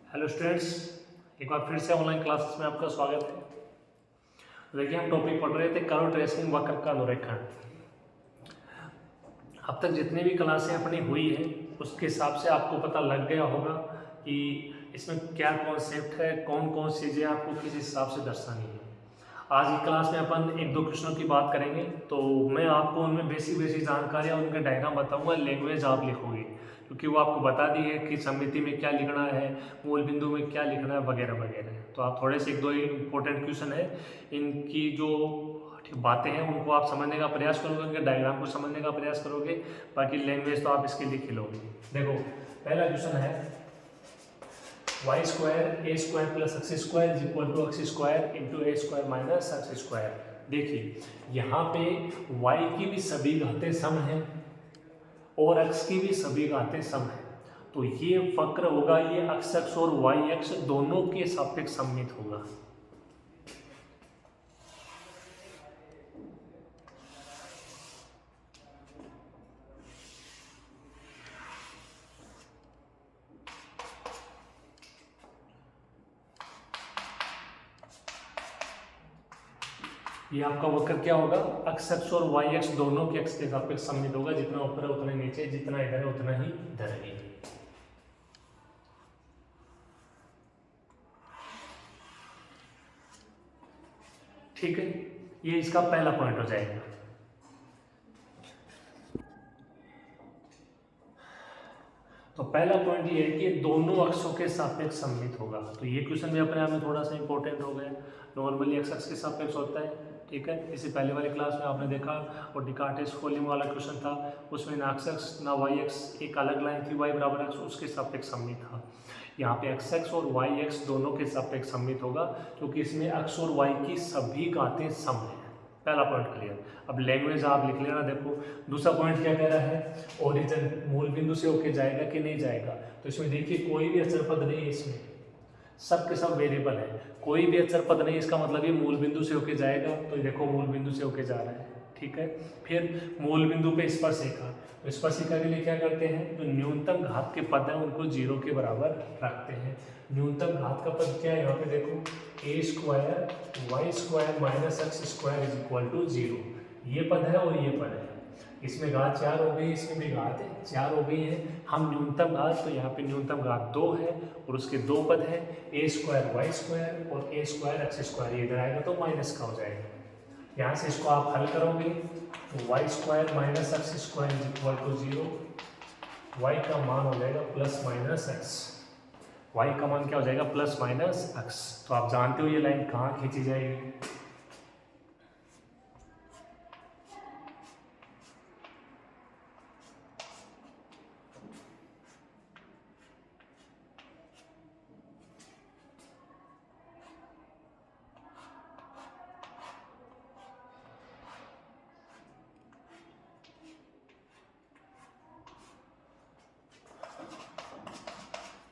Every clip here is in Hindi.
हेलो स्टूडेंट्स, एक बार फिर से ऑनलाइन क्लासेस में आपका स्वागत है। देखिए, हम टॉपिक पढ़ रहे थे कर्व ट्रेसिंग, वक्र का अनुरेखण। अब तक जितनी भी क्लासें अपनी हुई है उसके हिसाब से आपको पता लग गया होगा कि इसमें क्या कॉन्सेप्ट है, कौन कौन सी चीज़ें आपको किस हिसाब से दर्शानी है। आज की क्लास में अपन एक दो क्वेश्चनों की बात करेंगे, तो मैं आपको उनमें बेसिक जानकारी और उनके डायग्राम बताऊंगा। लैंग्वेज आप लिखोगे क्योंकि वो आपको बता दी है कि सममिति में क्या लिखना है, मूल बिंदु में क्या लिखना है, वगैरह वगैरह। तो आप थोड़े से एक दो इम्पोर्टेंट क्वेश्चन है, इनकी जो बातें हैं उनको आप समझने का प्रयास करोगे, उनके डायग्राम को समझने का प्रयास करोगे। बाकी लैंग्वेज तो आप इसके लिख लोगे। देखो, पहला क्वेश्चन है Y square A square plus X square is equal to X square into A square minus x square. देखिए, यहाँ पे y की भी सभी घातें सम हैं और x की भी सभी घातें सम हैं, तो ये वक्र होगा, ये x और y दोनों के सापेक्ष सममित होगा। ये आपका वक्र क्या होगा, x और y दोनों के x के सापेक्ष सममित होगा। जितना ऊपर है उतना नीचे, जितना इधर है उतना ही इधर है। ठीक है, ये इसका पहला पॉइंट हो जाएगा। तो पहला पॉइंट ये है कि दोनों अक्षों के सापेक्ष सममित होगा। तो ये क्वेश्चन भी अपने आप में थोड़ा सा इंपॉर्टेंट हो गया। नॉर्मली एक्स अक्ष के सापेक्ष होता है, ठीक है। इसी पहले वाली क्लास में आपने देखा, और डिकार्टेस फोलिंग वाला क्वेश्चन था, उसमें ना एक्स अक्ष ना वाई अक्ष, एक अलग लाइन थी y बराबर x, उसके सापेक्ष सममित था। यहाँ पे x और y दोनों के सापेक्ष सममित होगा क्योंकि इसमें x और y की सभी घातें सम है। पहला पॉइंट क्लियर। अब लैंग्वेज आप लिख लेना। देखो, दूसरा पॉइंट क्या कह रहा है, ओरिजिन मूल बिंदु से होके जाएगा कि नहीं जाएगा। तो इसमें देखिए, कोई भी अचर पद नहीं है, इसमें सब के सब वेरिएबल है। कोई भी अचर पद नहीं, इसका मतलब ये मूल बिंदु से होके जाएगा। तो देखो, मूल बिंदु से होके जा रहा है, ठीक है। फिर मूल बिंदु पे स्पर्शिका, तो स्पर्शिका के लिए क्या करते हैं, जो न्यूनतम घात के पद हैं उनको 0 के बराबर रखते हैं। न्यूनतम घात का पद क्या है, यहाँ पे देखो, A square Y square minus x square is equal to 0। ये पद है और ये पद है। इसमें घात 4 हो गई, इसमें भी घात 4 हो गई है। हम न्यूनतम घात, तो यहाँ पे न्यूनतम घात 2 है और उसके 2 पद है, ए स्क्वायर वाई स्क्वायर और ए स्क्वायर एक्स स्क्वायर। ये इधर आएगा तो माइनस का हो जाएगा। यहाँ से इसको आप हल करोगे तो Y square minus x square is equal to 0। वाई का मान हो जाएगा प्लस माइनस एक्स। वाई का मान क्या हो जाएगा, प्लस माइनस एक्स। तो आप जानते हो ये लाइन कहाँ खींची जाएगी।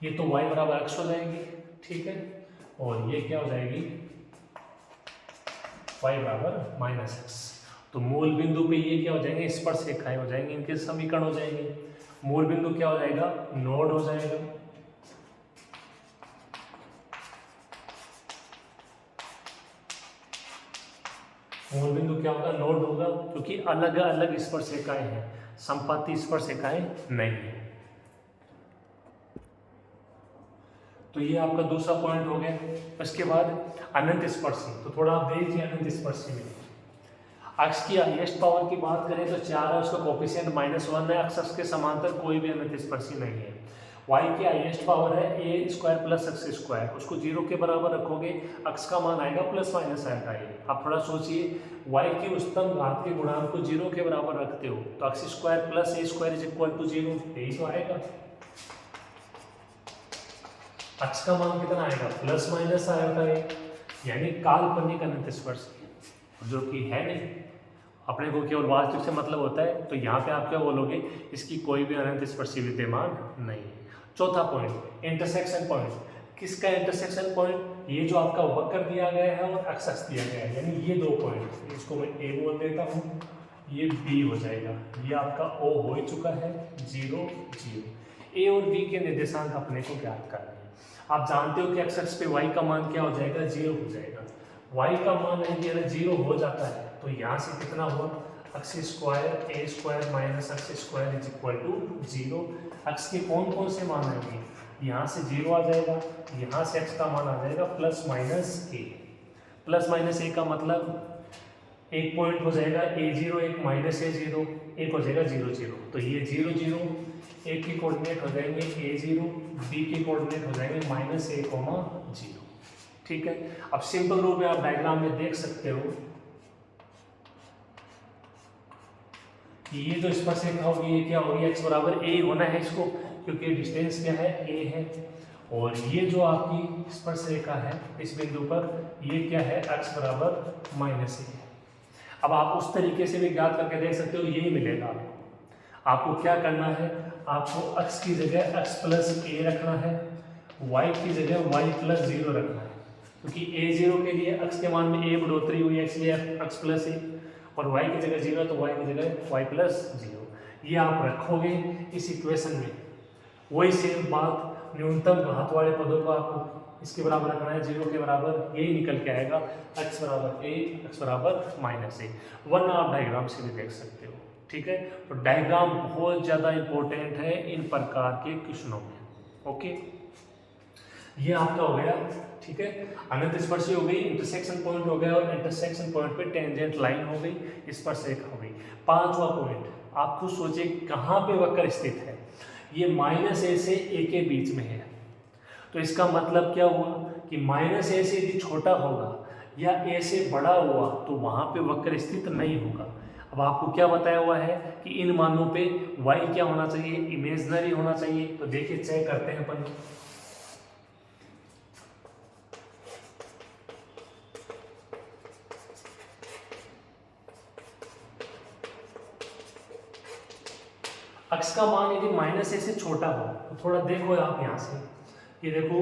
ये तो y बराबर x हो जाएगी, ठीक है। और ये क्या हो जाएगी, y बराबर माइनस एक्स। तो मूल बिंदु पे ये क्या हो जाएंगे, स्पर्शरेखाएं हो जाएंगी, इनके समीकरण हो जाएंगे। मूल बिंदु क्या हो जाएगा, नोड हो जाएगा। मूल बिंदु क्या होगा, नोड होगा, क्योंकि अलग अलग स्पर्शरेखाएं हैं, संपाती स्पर्शरेखाएं नहीं है। तो ये आपका दूसरा पॉइंट हो गया। इसके बाद अनंत स्पर्शी, तो थोड़ा आप देखिए अनंत स्पर्शी में अक्ष की हाईएस्ट पावर की बात करें तो 4 है, उसका कोफिशिएंट -1 है। अक्ष के समांतर कोई भी अनंत स्पर्शी नहीं है। y की हाईएस्ट पावर है ए स्क्वायर प्लस एक्स स्क्वायर, उसको 0 के बराबर रखोगे, अक्ष का मान आएगा प्लस माइनस आएगा। ये आप थोड़ा सोचिए, y की उच्चतम घात के गुणांक को 0 के बराबर रखते हो तो X square plus A square is equal to 0, यही तो आएगा। अक्ष का मान कितना आएगा, प्लस माइनस आएगा, यानी काल्पनिक अनंत स्पर्शी, जो कि है नहीं। अपने को केवल वास्तविक से मतलब होता है। तो यहाँ पे आप क्या बोलोगे, इसकी कोई भी अनंत स्पर्शी विद्यमान नहीं है। चौथा पॉइंट, इंटरसेक्शन पॉइंट। किसका इंटरसेक्शन पॉइंट, ये जो आपका वक्र दिया गया है और एक्स अक्ष दिया गया है, यानी ये दो पॉइंट, इसको मैं ए बोल देता हूँ, ये बी हो जाएगा। ये आपका ओ हो चुका है, 0 0। ए और बी के निर्देशांक अपने को ज्ञात करने हैं। आप जानते हो कि एक्स एक्स पे वाई का मान क्या हो जाएगा, 0 हो जाएगा। वाई का मान यदि अगर 0 हो जाता है तो यहाँ से कितना हुआ, x square A square minus x square is equal to 0। X के कौन कौन से मान आएंगे, यहाँ से 0 आ जाएगा, यहाँ से एक्स का मान आ जाएगा प्लस माइनस ए। प्लस माइनस ए का मतलब एक पॉइंट हो जाएगा a0, एक माइनस a0, एक हो जाएगा 0 0। तो ये 0 0, एक के कोऑर्डिनेट हो जाएंगे a0, b के कोऑर्डिनेट हो जाएंगे माइनस a, 0। ठीक है, अब सिंपल रूप में आप डायग्राम में देख सकते हो कि ये जो स्पर्शरेखा होगी ये क्या होगी, x बराबर a होना है इसको, क्योंकि डिस्टेंस क्या है, a है। और ये जो आपकी स्पर्शरेखा है इस बिंदु पर ये क्या है, x बराबर माइनस a है। अब आप उस तरीके से भी ज्ञात करके देख सकते हो, यही मिलेगा आपको। आपको क्या करना है, आपको x की जगह x प्लस a रखना है, y की जगह y प्लस 0 रखना है, क्योंकि a0 के लिए x के मान में a बढ़ोतरी हुई है इसलिए x प्लस a, और y की जगह 0 तो y की जगह y प्लस 0। ये आप रखोगे इस इक्वेशन में, वही सेम बात न्यूनतम घात वाले पदों को आपको इसके बराबर रखना है, 0 के बराबर, यही निकल के आएगा x बराबर a, x बराबर माइनस a। वरना आप डायग्राम से भी देख सकते हो। ठीक है, तो डायग्राम बहुत ज़्यादा इंपॉर्टेंट है इन प्रकार के क्वेश्चनों में। ओके, ये आपका हो गया। ठीक है, अनंत स्पर्शी हो गई, इंटरसेक्शन पॉइंट हो गया, और इंटरसेक्शन पॉइंट पे टेंजेंट लाइन हो गई, स्पर्शरेखा हो गई। पांचवा पॉइंट, आप खुद सोचिए कहाँ पे वक्र स्थित है, ये माइनस a से a के बीच में है। तो इसका मतलब क्या हुआ कि माइनस a से यदि छोटा होगा या a से बड़ा हुआ तो वहाँ पे वक्र स्थित नहीं होगा। अब आपको क्या बताया हुआ है कि इन मानों पे y क्या होना चाहिए, इमेजनरी होना चाहिए। तो देखिए चेक करते हैं अपन, x का मान यदि माइनस a से छोटा हो तो थोड़ा देखो आप यहाँ से, ये देखो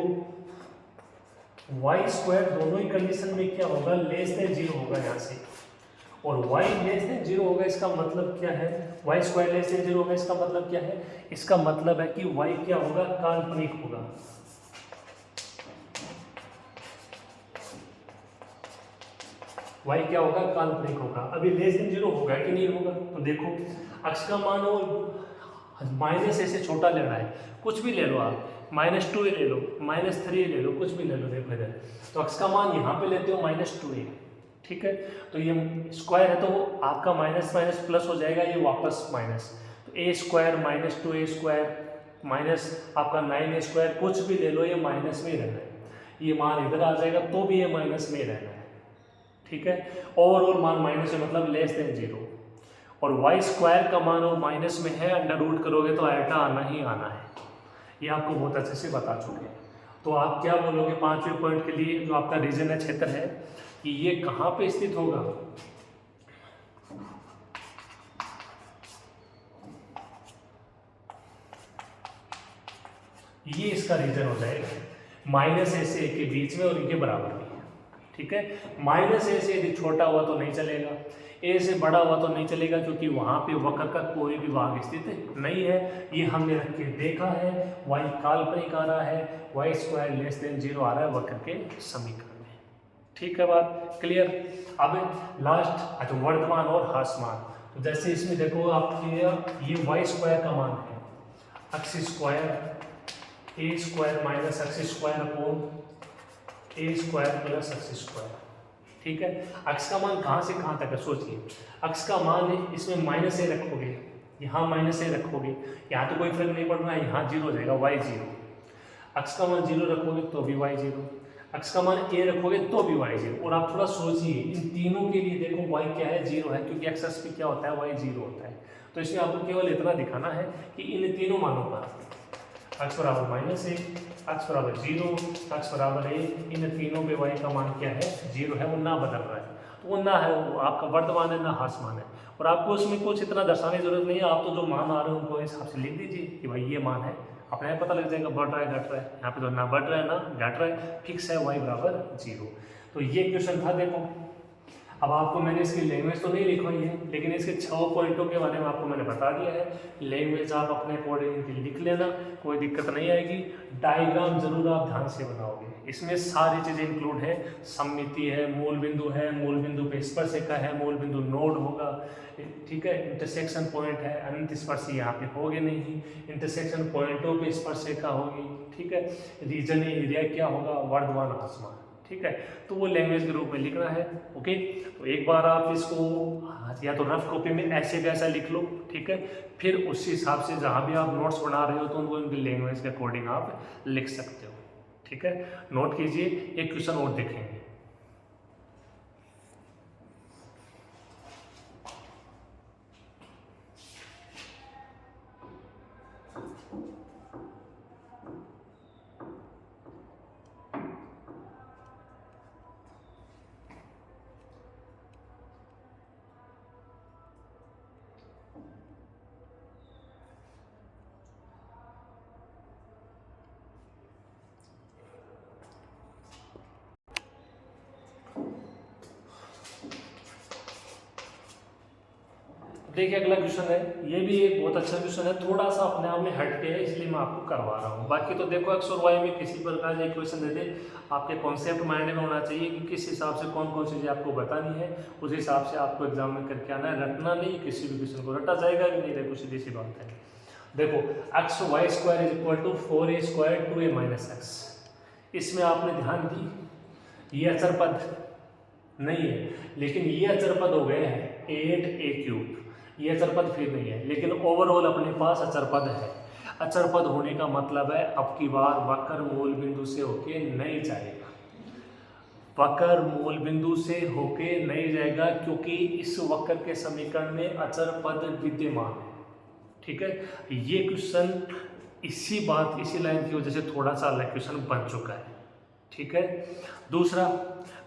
वाई स्क्वायर दोनों ही कंडीशन में क्या होगा, लेस देन 0 होगा यहाँ से, और y लेस देन 0 होगा। इसका मतलब क्या है, वाई स्क्वायर लेस देन 0 होगा, इसका मतलब क्या है, इसका मतलब है कि y क्या होगा, काल्पनिक होगा। y क्या होगा, काल्पनिक होगा। अभी लेस देन 0 होगा कि नहीं होगा, तो देखो x का मान हो माइनस a से छोटा लेना है, कुछ भी ले लो आप, -2a ले लो, -3a ले लो, कुछ भी ले लो। देखो इधर तो x का मान यहाँ पे लेते हो -2a। ठीक है, तो ये स्क्वायर है तो आपका माइनस माइनस प्लस हो जाएगा, ये वापस माइनस, तो a square -2a square minus आपका 9a स्क्वायर, कुछ भी ले लो, ये माइनस में ही रहना है। ये मान इधर आ जाएगा तो भी ये माइनस में ही रहना है। ठीक है, ओवरऑल मान माइनस है मतलब लेस देन 0, और वाई स्क्वायर का मान वो माइनस में है, अंडर रूट करोगे तो आयटा आना ही आना है। ये आपको बहुत अच्छे से बता चुके हैं। तो आप क्या बोलोगे पांचवें पॉइंट के लिए, जो आपका रीजन है, क्षेत्र है, कि ये कहाँ पे स्थित होगा, ये इसका रीजन हो जाएगा माइनस a से a के बीच में और इनके बराबर भी है। ठीक है, माइनस a से यदि छोटा हुआ तो नहीं चलेगा, a से बड़ा हुआ तो नहीं चलेगा, क्योंकि वहां पे वक्र का कोई भी भाग स्थित नहीं है। ये हमने रख के देखा है, y काल्पनिक आ रहा है, वाई स्क्वायर लेस देन 0 आ रहा है वक्र के समीकरण में। ठीक है, बात क्लियर। अब लास्ट अच्छा वर्धमान और ह्रासमान। तो जैसे इसमें देखो आपके ये वाई स्क्वायर का मान है X square A square minus x square upon A square plus X square. ठीक है, एक्स का मान कहाँ से कहाँ तक है, सोचिए। एक्स का मान है, इसमें माइनस ए रखोगे, यहाँ माइनस ए रखोगे, यहाँ तो कोई फर्क नहीं पड़ रहा है, यहाँ 0 हो जाएगा, वाई 0। एक्स का मान 0 रखोगे तो भी वाई 0, एक्स का मान ए रखोगे तो भी वाई 0। और आप थोड़ा सोचिए इन तीनों के लिए, देखो वाई क्या है, 0 है, क्योंकि एक्स पे क्या होता है, वाई 0 होता है। तो इसमें आपको केवल इतना दिखाना है कि इन तीनों मानों पर एक्स बराबर माइनस ए, एक्स बराबर 0, एक्स बराबर ए, इन तीनों पे वाई का मान क्या है, 0 है, वो ना बदल रहा है। तो वो ना है, वो आपका वर्तमान है, ना ह्रासमान है। और आपको उसमें कुछ इतना दर्शाने की जरूरत नहीं है, आप तो जो मान आ रहे हैं उनको इस हिसाब से लिख दीजिए कि भाई ये मान है, अपने आप पता लग जाएगा बढ़ रहा है घट रहा है। यहाँ पे तो ना बढ़ रहा है ना घट रहा है, फिक्स है वाई बराबर 0। तो ये क्वेश्चन था। देखो अब आपको मैंने इसकी लैंग्वेज तो नहीं लिखवाई है, लेकिन इसके 6 पॉइंटों के बारे में आपको मैंने बता दिया है। लैंग्वेज आप अपने अकॉर्डिंग लिख लेना, कोई दिक्कत नहीं आएगी। डायग्राम जरूर आप ध्यान से बनाओगे, इसमें सारी चीज़ें इंक्लूड है। सममिति है, मूल बिंदु है, मूल बिंदु पे स्पर्शिका है, मूल बिंदु नोड होगा, ठीक है। इंटरसेक्शन पॉइंट है, अनंत स्पर्शी यहाँ पे होगे नहीं, इंटरसेक्शन पॉइंटों पे स्पर्शिका होगी, ठीक है। रीजन एरिया क्या होगा, वर्धमान आसमान, ठीक है। तो वो लैंग्वेज के रूप में लिखना है, ओके। तो एक बार आप इसको या तो रफ कॉपी में ऐसे कैसा लिख लो, ठीक है। फिर उसी हिसाब से जहाँ भी आप नोट्स बना रहे हो तो उनको उनकी लैंग्वेज के अकॉर्डिंग आप लिख सकते हो, ठीक है। नोट कीजिए, एक क्वेश्चन और देखेंगे। देखिए अगला क्वेश्चन है, ये भी एक बहुत अच्छा क्वेश्चन है, थोड़ा सा अपने आप में हटके है इसलिए मैं आपको करवा रहा हूँ। बाकी तो देखो एक्स और वाई में किसी प्रकार का इक्वेशन दे दे, आपके कॉन्सेप्ट माइंड में होना चाहिए कि किस हिसाब से कौन कौन सी चीज़ें आपको बतानी है, उस हिसाब से आपको एग्जाम में करके आना है। रटना नहीं, किसी भी क्वेश्चन को रटा जाएगा कि नहीं, देखो सीधी सी बात है। देखो x y square is equal to 4a square 2a minus x, इसमें आपने ध्यान दी ये अचर पद नहीं है, लेकिन ये अचर पद हो गए हैं 8a क्यूब, ये अचर पद फिर नहीं है, लेकिन ओवरऑल अपने पास अचर पद है। अचर पद होने का मतलब है अब की बार वक्र मूल बिंदु से होके नहीं जाएगा, वक्र मूल बिंदु से होके नहीं जाएगा, क्योंकि इस वक्र के समीकरण में अचर पद विद्यमान है, ठीक है। ये क्वेश्चन इसी लाइन की वजह से थोड़ा सा अलग क्वेश्चन बन चुका है, ठीक है। दूसरा,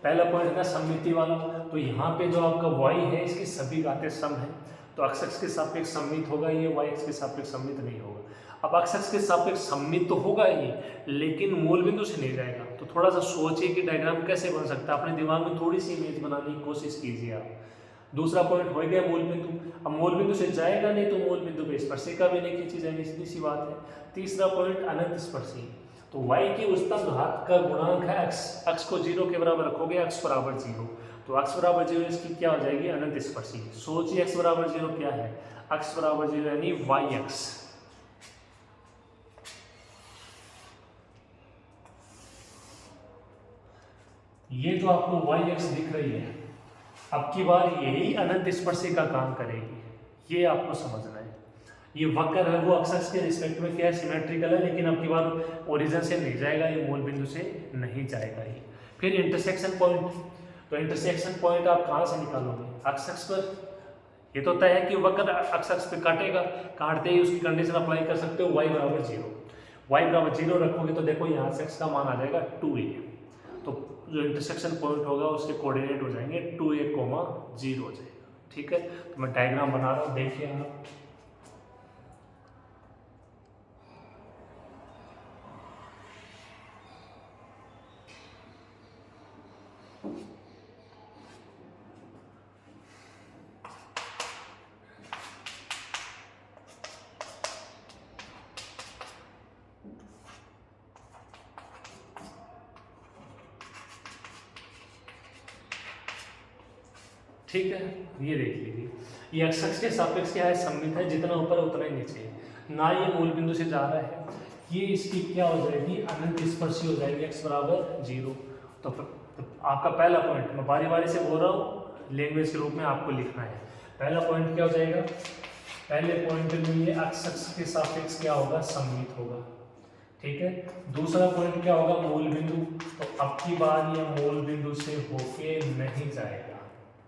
पहला पॉइंट है ना सममिति वाला, तो यहाँ पे जो आपका y है इसकी सभी घातें सम है, तो x अक्ष के सापेक्ष सममित होगा, ये y अक्ष के सापेक्ष सममित नहीं होगा। अब x अक्ष के सापेक्ष सममित तो होगा ही, लेकिन मूल बिंदु से नहीं जाएगा। तो थोड़ा सा सोचिए कि डायग्राम कैसे बन सकता है, अपने दिमाग में थोड़ी सी इमेज बनाने की कोशिश कीजिए आप। दूसरा पॉइंट हो गया मूल बिंदु, अब मूल बिंदु से जाएगा नहीं तो मूल बिंदु पे स्पर्शिका भी नहीं खींची जाएगी, सीधी सी बात है। तीसरा पॉइंट अनंत स्पर्शी, तो y की उच्चतम घात का गुणांक है x, x को 0 के बराबर रखोगे, x बराबर 0, तो x बराबर 0 इसकी क्या हो जाएगी, अनंत स्पर्शी। सोचिए x बराबर 0 क्या है, x बराबर 0 यानी yx, ये जो आपको yx दिख रही है, अब की बार यही अनंत स्पर्शी का काम करेगी, ये आपको समझना है। ये वक्र है वो अक्ष के रिस्पेक्ट में क्या है, सिमेट्रिकल है, लेकिन अब की बार ओरिजिन से नहीं जाएगा, ये मूल बिंदु से नहीं जाएगा ये। फिर इंटरसेक्शन पॉइंट, तो इंटरसेक्शन पॉइंट आप कहाँ से निकालोगे, अक्ष पर। ये तो तय है कि वक्र अक्ष पे काटेगा, काटते ही उसकी कंडीशन अप्लाई कर सकते हो, y बराबर 0, y बराबर 0 रखोगे तो देखो यहाँ से x का मान आ जाएगा 2a, तो जो इंटरसेक्शन पॉइंट होगा उसके कोऑर्डिनेट हो जाएंगे 2a, 0 हो जाएगा, ठीक है। तो मैं डायग्राम बना रहा हूँ, देखिए आप। ठीक है, ये देख लीजिए, ये एक्स अक्ष के सापेक्ष क्या है, सममित है, जितना ऊपर उतना ही नीचे, ना ये मूल बिंदु से जा रहा है, ये इसकी क्या हो जाएगी, अनंत स्पर्शी हो जाएगी, x बराबर 0। तो आपका पहला पॉइंट, मैं बारी बारी से बोल रहा हूँ, लैंग्वेज के रूप में आपको लिखना है। पहला पॉइंट क्या हो जाएगा, पहले पॉइंट में ये x अक्ष के सापेक्ष क्या होगा, सममित होगा, ठीक है। दूसरा पॉइंट क्या होगा, मूल बिंदु, तो अब की बार ये मूल बिंदु से होके नहीं जाएगा,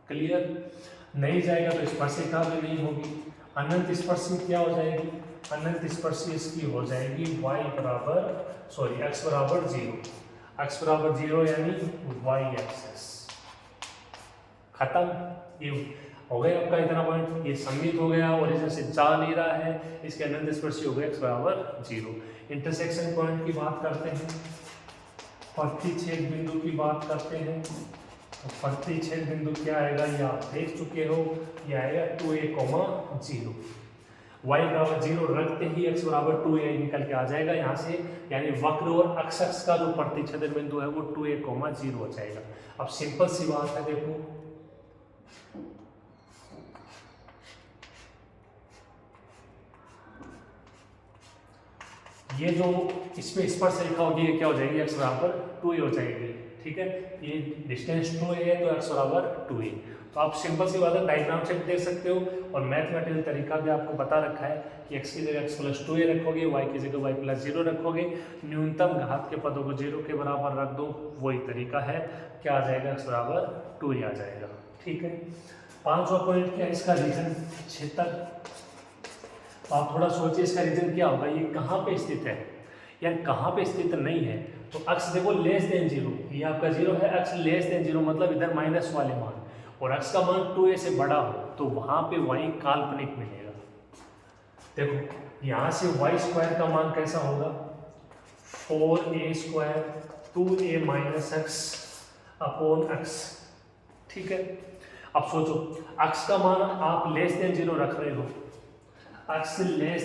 क्लियर, नहीं जाएगा तो स्पर्शिका भी नहीं होगी। अनंत स्पर्शी क्या हो जाएगी, अनंत स्पर्शी इसकी हो जाएगी x बराबर 0, x बराबर 0 यानी y एक्सिस, खत्म। ये हो गया आपका इतना पॉइंट, ये सममित हो गया, ओरिजिन से जा नहीं रहा है, इसके अनंत स्पर्शी हो गया x बराबर 0। इंटरसेक्शन पॉइंट की बात करते हैं, प्रतिच्छेद बिंदु की बात करते हैं, तो प्रतिच्छेद बिंदु क्या आएगा, ये आप देख चुके हो, ये आएगा 2a, 0। y बराबर 0 रखते ही x बराबर 2a निकल के आ जाएगा यहाँ से, यानी वक्र और अक्ष का जो प्रतिच्छेदन बिंदु है वो 2a, 0 हो जाएगा। अब सिंपल सी बात है, देखो ये जो इसमें स्पर्श रेखा होगी ये क्या हो जाएगी, x बराबर 2a हो जाएगी। ठीक है, ये डिस्टेंस 2a है तो x बराबर 2a। तो आप सिंपल सी बात है, डायग्राम से भी देख सकते हो और मैथमेटिकल तरीका भी आपको बता रखा है कि x की जगह x + 2a रखोगे, y की जगह y + 0 रखोगे, न्यूनतम घात के पदों को 0 के बराबर रख दो, वही तरीका है। क्या आ जाएगा, x बराबर 2a आ जाएगा। ठीक है, 5वां पॉइंट क्या है, इसका रीजन क्षेत्र। आप थोड़ा सोचिए इसका रीजन क्या होगा, ये कहाँ पे स्थित है, यार कहाँ पे स्थित नहीं है। तो अक्ष देखो लेस देन 0, ये आपका 0 है, अक्ष लेस देन 0 मतलब इधर माइनस वाले मान, और अक्ष का मान 2a से बड़ा हो तो वहां पे y काल्पनिक मिलेगा। देखो यहाँ से y² का मान कैसा होगा, 4a² 2a - x/x। ठीक है, अब सोचो अक्ष का मान आप लेस देन 0 रख रहे हो, अक्ष लेस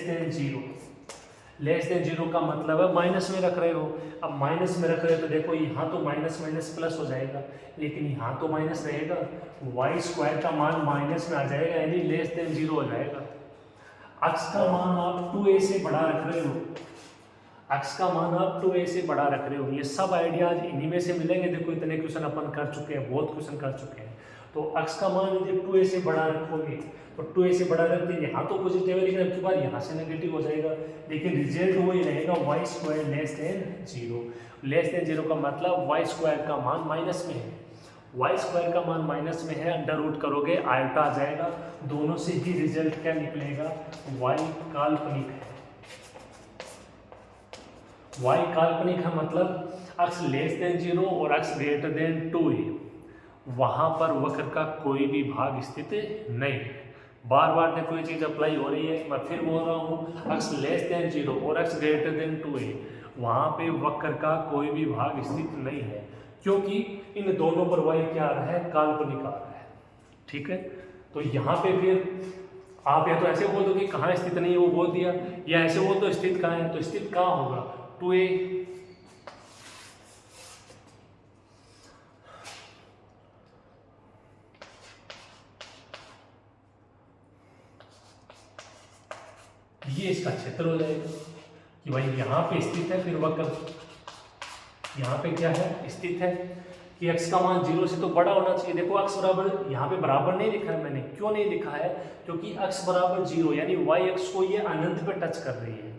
देन 0 का मतलब है माइनस में रख रहे हो। अब माइनस में रख रहे हो तो देखो यहाँ तो माइनस माइनस प्लस हो जाएगा, लेकिन यहाँ तो माइनस रहेगा, y² का मान माइनस में आ जाएगा, यानी लेस देन 0 हो जाएगा। अक्ष का मान आप 2a से बड़ा रख रहे हो, अक्ष का मान आप 2a से बड़ा रख रहे हो। ये सब आइडियाज इन्हीं में से मिलेंगे। देखो इतने क्वेश्चन अपन कर चुके हैं, बहुत क्वेश्चन कर चुके हैं। तो अक्ष का मान यदि 2a से बड़ा रखोगे तो 2a से बड़ा रखते यहाँ तो पॉजिटिव है, लेकिन अब की बार यहाँ से नेगेटिव हो जाएगा, लेकिन रिजल्ट वही रहेगा y² less than 0। Less than 0 का मतलब y² का मान माइनस में है, y² का मान माइनस में है, अंडर रूट करोगे आयटा आ जाएगा, दोनों से ही रिजल्ट क्या निकलेगा, y काल्पनिक है। y काल्पनिक है मतलब अक्ष लेस देन 0 और अक्ष ग्रेटर देन 2a, वहां पर वक्र का कोई भी भाग स्थित नहीं है। बार बार देखो ये चीज अप्लाई हो रही है, मैं फिर बोल रहा हूँ, अक्ष लेस देन 0 और अक्ष ग्रेटर देन 2a, वहां पे वक्र का कोई भी भाग स्थित नहीं है, क्योंकि इन दोनों पर y क्या आ रहा है, काल्पनिक आ रहा है। ठीक है, तो यहाँ पे फिर आप या तो ऐसे बोल दो कि कहाँ स्थित नहीं है, वो बोल दिया, या ऐसे बोल दो स्थित कहाँ है, तो स्थित कहाँ होगा, 2a। ये इसका क्षेत्र हो जाएगा कि भाई यहाँ पे स्थित है, फिर वक्र यहाँ पे क्या है, स्थित है कि x का मान 0 से तो बड़ा होना चाहिए। देखो x बराबर यहाँ पे बराबर नहीं लिखा है मैंने, क्यों नहीं लिखा है, क्योंकि x बराबर 0 यानी y अक्ष को ये अनंत पे टच कर रही है,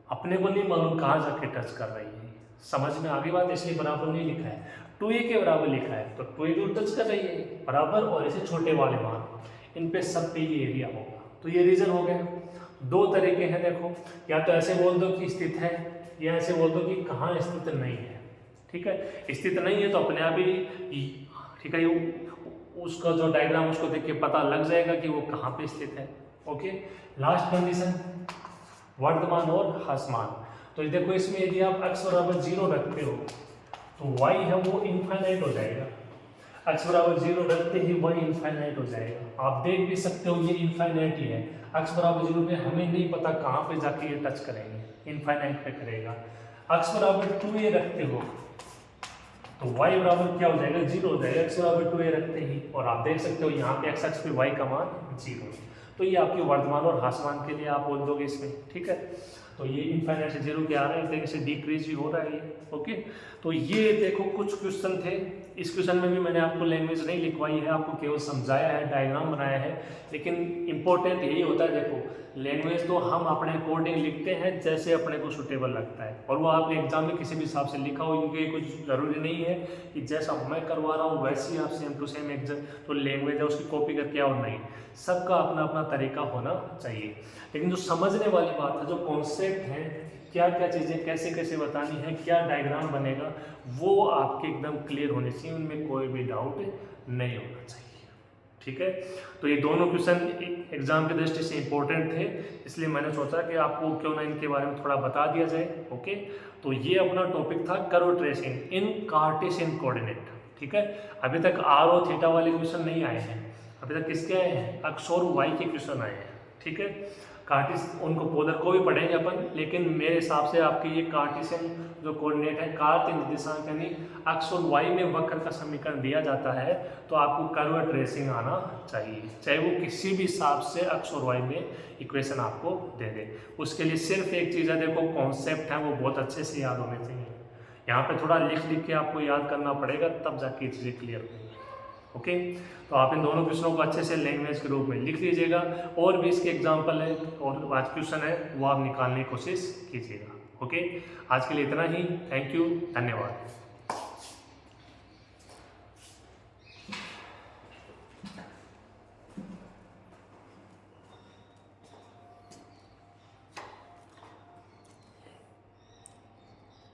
अपने को नहीं मालूम कहाँ जाके टच कर रही है। समझ में आगे बात, इसलिए बराबर नहीं लिखा है। 2a के बराबर लिखा है तो 2a को टच कर रही है बराबर, और ऐसे छोटे वाले मान इन पे सब पे ये एरिया होगा। तो ये रीजन हो गया। दो तरीके हैं, देखो या तो ऐसे बोल दो कि स्थित है, या ऐसे बोल दो कि कहाँ स्थित नहीं है। ठीक है, स्थित नहीं है तो अपने आप ही ठीक है, उसका जो डायग्राम उसको देख के पता लग जाएगा कि वो कहाँ पे स्थित है। ओके, लास्ट कंडीशन वर्तमान और ह्रासमान। तो देखो इसमें यदि आप x बराबर 0 रखते हो तो y है वो इनफाइनाइट हो जाएगा, x बराबर 0 रखते ही y इनफाइनाइट हो जाएगा। आप देख भी सकते हो ये इनफाइनाइट ही है, x बराबर 0 पे हमें नहीं पता कहाँ पे जाके ये टच करेंगे, इनफाइनाइट पे करेगा। x बराबर 2a रखते हो तो y बराबर क्या हो जाएगा, 0 हो जाएगा, x बराबर 2a रखते ही, और आप देख सकते हो यहाँ पे x अक्ष पे y का मान 0। तो ये आपके वर्तमान और ह्रासमान के लिए आप बोल दोगे इसमें। ठीक है, तो ये इनफाइनाइट से 0 के आ रहे हैं, तरीके से डिक्रीज भी हो रहा है ये। ओके, तो ये देखो कुछ क्वेश्चन थे। इस क्वेश्चन में भी मैंने आपको लैंग्वेज नहीं लिखवाई है, आपको केवल समझाया है, डायग्राम बनाया है, लेकिन इंपॉर्टेंट यही होता है। देखो लैंग्वेज तो हम अपने अकॉर्डिंग लिखते हैं जैसे अपने को सूटेबल लगता है, और वो आपने एग्जाम में किसी भी हिसाब से लिखा हो, क्योंकि कुछ ज़रूरी नहीं है कि जैसा मैं करवा रहा हूँ वैसे ही आप सेम टू सेम एग्जाम तो लैंग्वेज है उसकी कॉपी करके आओ, नहीं, सबका अपना अपना तरीका होना चाहिए। लेकिन जो समझने वाली बात है, जो कॉन्सेप्ट है, क्या क्या चीज़ें कैसे कैसे बतानी है, क्या डायग्राम बनेगा, वो आपके एकदम क्लियर होने चाहिए, उनमें कोई भी डाउट नहीं होना चाहिए। ठीक है, तो ये दोनों क्वेश्चन एग्जाम की दृष्टि से इंपॉर्टेंट थे, इसलिए मैंने सोचा कि आपको क्यों ना इनके बारे में थोड़ा बता दिया जाए। ओके, तो ये अपना टॉपिक था कर्व ट्रेसिंग इन कार्टेशियन कोऑर्डिनेट। ठीक है। अभी तक आर और थीटा वाले क्वेश्चन नहीं आए हैं, अभी तक किसके आए हैं, एक्स और वाई के क्वेश्चन आए हैं, ठीक है। कार्टिस उनको पोलर को भी पढ़ेंगे अपन, लेकिन मेरे हिसाब से आपके ये कार्टिशियन जो कोऑर्डिनेट है, कार्तीय निर्देशांक यानी एक्स और वाई में वक्र का समीकरण दिया जाता है, तो आपको कर्व ट्रेसिंग आना चाहिए, चाहे वो किसी भी हिसाब से एक्स और वाई में इक्वेशन आपको दे दे। उसके लिए सिर्फ एक चीज़ है, देखो कॉन्सेप्ट है वो बहुत अच्छे से याद होने चाहिए। यहाँ पे थोड़ा लिख लिख के आपको याद करना पड़ेगा, तब जाके चीज़ें क्लियर होंगी। ओके, तो आप इन दोनों क्वेश्चनों को अच्छे से लैंग्वेज के रूप में लिख लीजिएगा, और भी इसके एग्जाम्पल है और आज क्वेश्चन है वो आप निकालने की कोशिश कीजिएगा। ओके, आज के लिए इतना ही। थैंक यू, धन्यवाद।